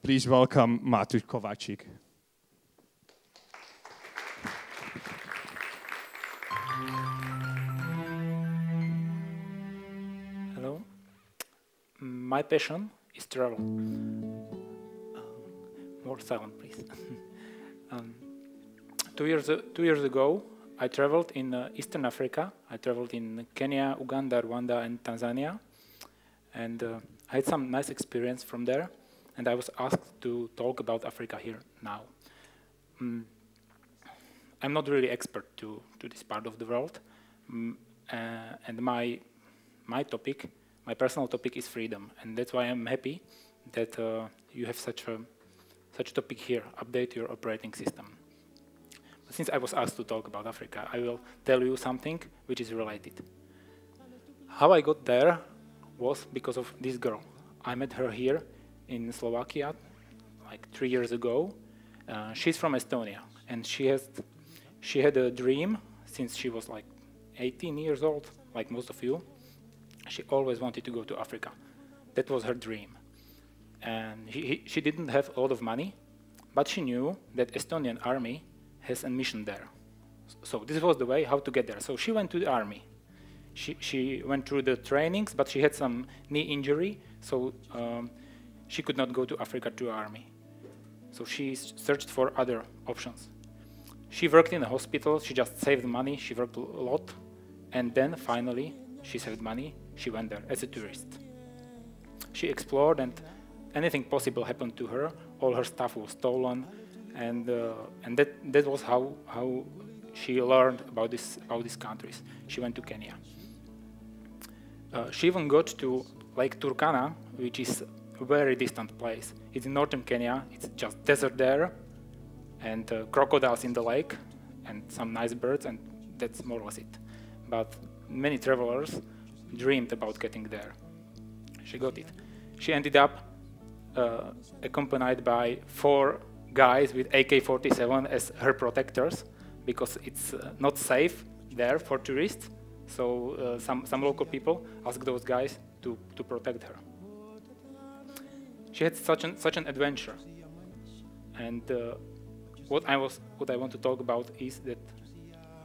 please welcome Matus Kovacik. Hello. My passion is travel. More silent, please. 2 years ago, I traveled in Eastern Africa. I traveled in Kenya, Uganda, Rwanda, and Tanzania. And I had some nice experience from there. And I was asked to talk about Africa here now. I'm not really expert to this part of the world. And my topic, my personal topic is freedom. And that's why I'm happy that you have such topic here, update your operating system. But since I was asked to talk about Africa, I will tell you something which is related. How I got there was because of this girl. I met her here in Slovakia like 3 years ago. She's from Estonia, and she had a dream since she was like 18 years old, like most of you. She always wanted to go to Africa. That was her dream. And she didn't have a lot of money, but she knew that Estonian army has a mission there. So this was the way how to get there. So she went to the army. She went through the trainings, but she had some knee injury, so she could not go to Africa to army. So she searched for other options. She worked in a hospital, she just saved money, she worked a lot, and then finally she saved money, she went there as a tourist. She explored, and anything possible happened to her. All her stuff was stolen, and that was how she learned about these countries. She went to Kenya. She even got to Lake Turkana, which is a very distant place. It's in northern Kenya. It's just desert there, and crocodiles in the lake, and some nice birds, and that's more or less it. But many travelers dreamed about getting there. She got it. She ended up accompanied by 4 guys with AK-47 as her protectors, because it's not safe there for tourists. So some local people asked those guys to protect her. She had such an adventure, and what I want to talk about is that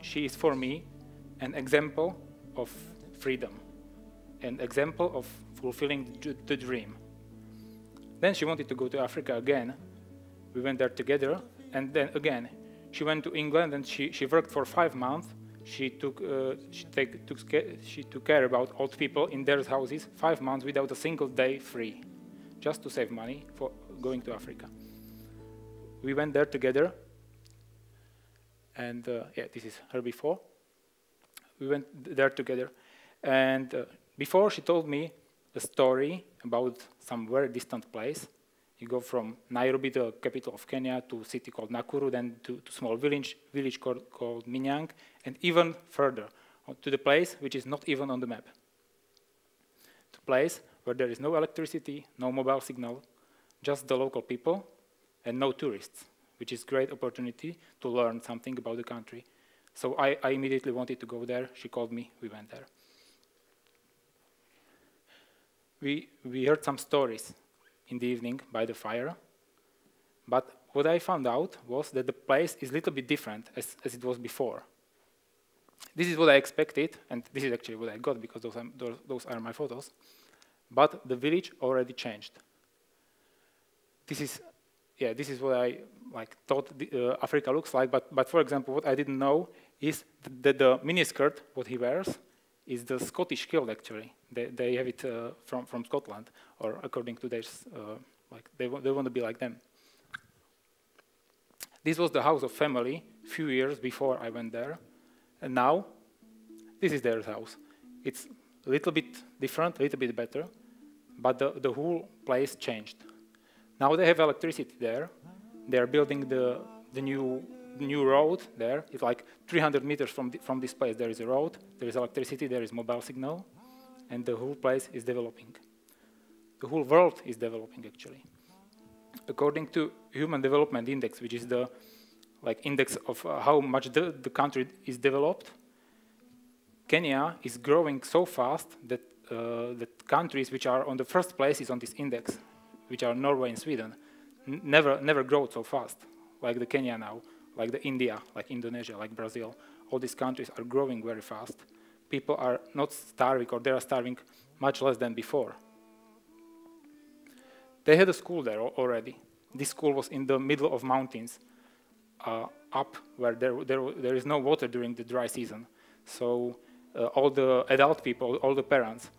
she is for me an example of freedom, an example of fulfilling the dream. Then she wanted to go to Africa again. We went there together, and then again she went to England, and she worked for 5 months. She took care about old people in their houses 5 months without a single day free, just to save money for going to Africa. We went there together, and yeah, this is her before. We went there together, and before she told me a story about some very distant place. You go from Nairobi, the capital of Kenya, to a city called Nakuru, then to a small village called Minyang, and even further to the place which is not even on the map. The place where there is no electricity, no mobile signal, just the local people, and no tourists, which is a great opportunity to learn something about the country. So I immediately wanted to go there. She called me, we went there. We heard some stories in the evening by the fire, but what I found out was that the place is a little bit different as it was before. This is what I expected, and this is actually what I got, because those are my photos, but the village already changed. This is what I thought Africa looks like, but for example, what I didn't know is that the miniskirt, what he wears, is the Scottish kilt actually. They have it from Scotland, or according to theirs, they want to be like them. This was the house of family a few years before I went there, and now this is their house. It's a little bit different, a little bit better, but the whole place changed. Now they have electricity there. They are building the new road there. It's like 300 meters from this place. There is a road, there is electricity, there is mobile signal, and the whole place is developing. The whole world is developing, actually. According to Human Development Index, which is the index of how much the country is developed, Kenya is growing so fast that that countries which are on the first places on this index, which are Norway and Sweden, never grow so fast, like the Kenya now, like the India, like Indonesia, like Brazil. All these countries are growing very fast. People are not starving, or they are starving much less than before. They had a school there already. This school was in the middle of mountains, up where there is no water during the dry season. So all the adult people, all the parents,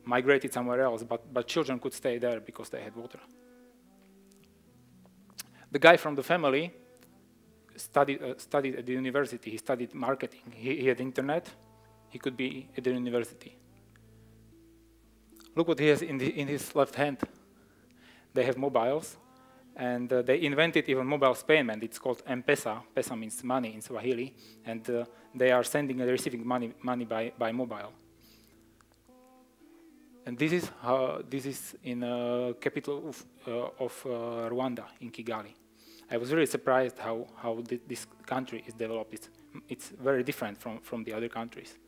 migrated somewhere else, but children could stay there because they had water. The guy from the family studied at the university. He studied marketing. He had internet. He could be at the university. Look what he has in his left hand. They have mobiles, and they invented even mobile payment. It's called M-Pesa. Pesa means money in Swahili, and they are sending and receiving money by mobile. And this is in the capital of Rwanda, in Kigali. I was really surprised how this country is developed. It's very different from the other countries.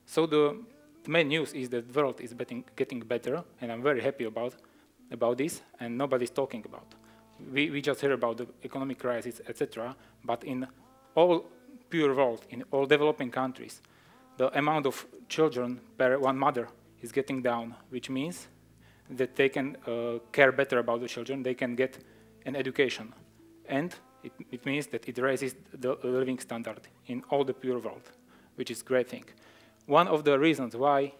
So the main news is that the world is getting better, and I'm very happy about this, and nobody's talking about. We just hear about the economic crisis, etc., but in all pure world, in all developing countries, the amount of children per one mother is getting down, which means that they can care better about the children, they can get an education. And it means that it raises the living standard in all the pure world, which is a great thing. One of the reasons why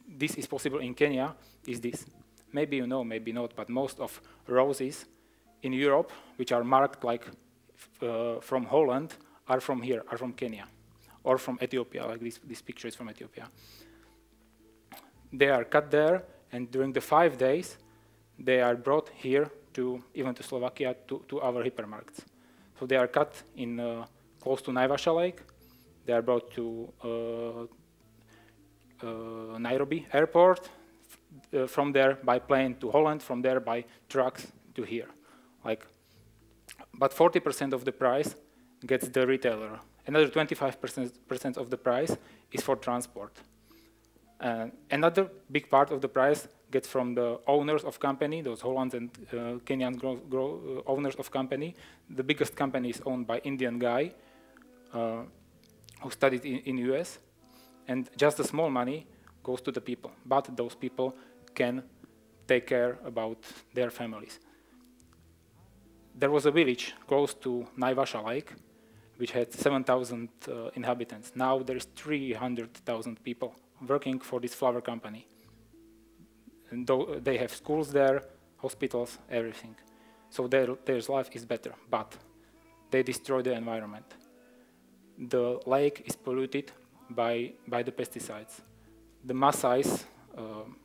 this is possible in Kenya is this. Maybe you know, maybe not, but most of roses in Europe, which are marked like from Holland, are from here, are from Kenya, or from Ethiopia, like this picture is from Ethiopia. They are cut there, and during the 5 days, they are brought here even to Slovakia, to our hypermarkets. So they are cut in close to Naivasha Lake. They are brought to Nairobi airport, from there by plane to Holland, from there by trucks to here. But 40% of the price gets the retailer. Another 25% of the price is for transport. Another big part of the price gets from the owners of company, those Hollands and Kenyan owners of company. The biggest company is owned by Indian guy who studied in US, and just the small money goes to the people, but those people can take care about their families. There was a village close to Naivasha Lake, which had 7,000 inhabitants. Now there is 300,000 people working for this flower company. And they have schools there, hospitals, everything. So their life is better, but they destroy the environment. The lake is polluted by the pesticides. The Maasai's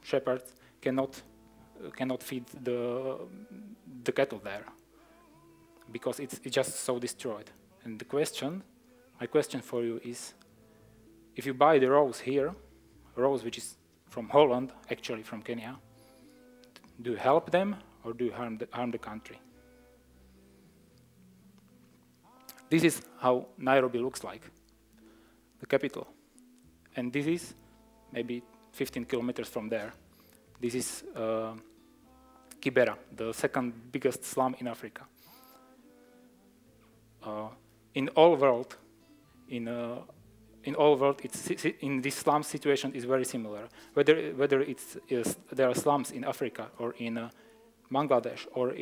shepherds cannot feed the cattle there because it's just so destroyed. And my question for you is, if you buy the rose here, rose which is from Holland, actually from Kenya, do you help them or do you harm the country? This is how Nairobi looks like, the capital. And this is maybe 15 kilometers from there. This is Kibera, the second biggest slum in Africa. In all world, in this slum situation is very similar. Whether there are slums in Africa or in Bangladesh or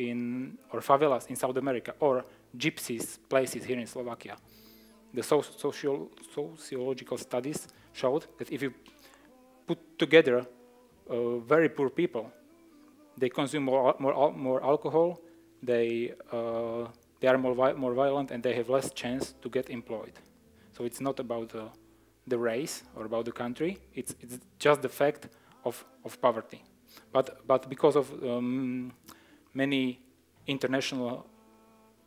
favelas in South America or gypsies places here in Slovakia, the sociological studies showed that if you put together very poor people, they consume more alcohol, they are more violent, and they have less chance to get employed. So it's not about the race or about the country. It's just the fact of poverty. But because of many international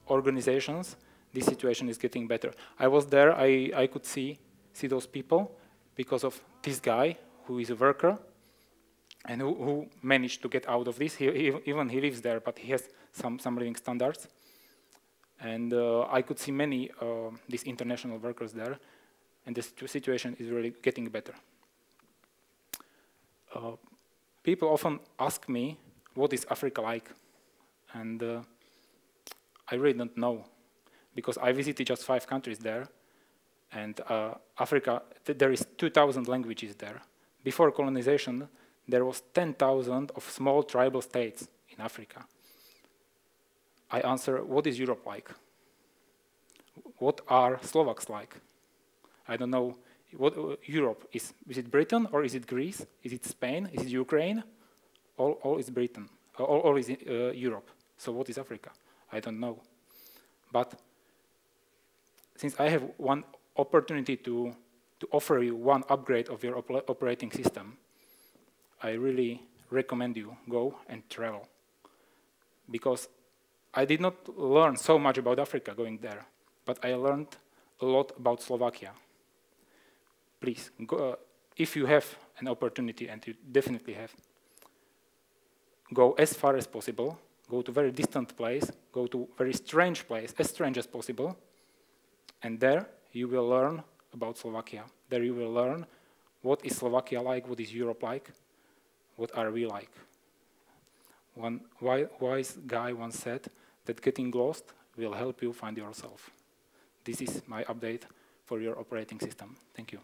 organizations, this situation is getting better. I was there. I could see those people because of this guy who is a worker and who managed to get out of this. Even he lives there, but he has some living standards. And I could see many these international workers there, and the situation is really getting better. People often ask me what is Africa like? And I really don't know, because I visited just 5 countries there, and Africa, there is 2,000 languages there. Before colonization, there was 10,000 of small tribal states in Africa. I answer, what is Europe like? What are Slovaks like? I don't know. What Europe is it Britain or is it Greece? Is it Spain? Is it Ukraine? All is Britain. All is Europe. So what is Africa? I don't know. But since I have one opportunity to offer you one upgrade of your operating system, I really recommend you go and travel. Because I did not learn so much about Africa going there, but I learned a lot about Slovakia. Please, go, if you have an opportunity, and you definitely have, go as far as possible, go to very distant place, go to very strange place, as strange as possible, and there you will learn about Slovakia. There you will learn what is Slovakia like, what is Europe like, what are we like. One wise guy once said that getting lost will help you find yourself. This is my update for your operating system. Thank you.